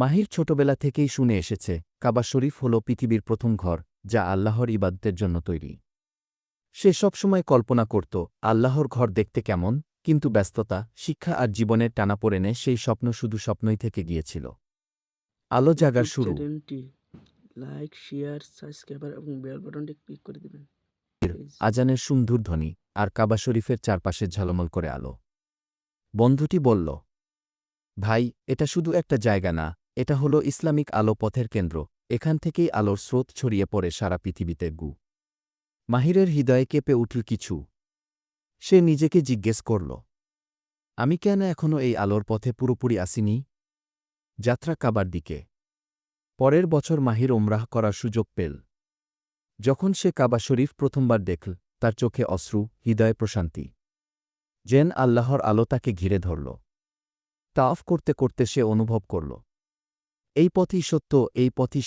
মাহির ছোটবেলা থেকেই শুনে এসেছে, কাবা শরীফ হল পৃথিবীর প্রথম ঘর, যা আল্লাহর ইবাদতের জন্য তৈরি। সে সবসময় কল্পনা করত, আল্লাহর ঘর দেখতে কেমন, কিন্তু ব্যস্ততা, শিক্ষা আর জীবনের টানাপোড়েনে সেই স্বপ্ন শুধু স্বপ্নই থেকে গিয়েছিল। আলো জাগার ইউটিউব শুরু। চ্যানেলটি লাইক, শেয়ার, সাবস্ক্রাইব এবং বেল বাটনটি ক্লিক করে দিবেন প্লিজ। আজানের সুমধুর ধ্বনি, আর কাবা শরীফের চারপাশে ঝলমল করে আলো। বন্ধুটি বলল, ভাই, এটা শুধু একটা জায়গা না, এটা হলো ইসলামিক আলো পথের কেন্দ্র। এখান থেকেই আলোর স্রোত ছড়িয়ে পড়ে সারা পৃথিবীতে। মাহিরের হৃদয়ে কেঁপে উঠল কিছু। সে নিজেকে জিজ্ঞেস করল, আমি কেন এখনও এই আলোর পথে পুরোপুরি আসিনি? যাত্রা কাবার দিকে। পরের বছর মাহির ওমরাহ করার সুযোগ পেল। যখন সে কাবা শরীফ প্রথমবার দেখল, তার চোখে অশ্রু, হৃদয়ে প্রশান্তি। যেন আল্লাহর আলো তাকে ঘিরে ধরল। তাওয়াফ করতে করতে সে অনুভব করল, এই পথই সত্য, এই পথই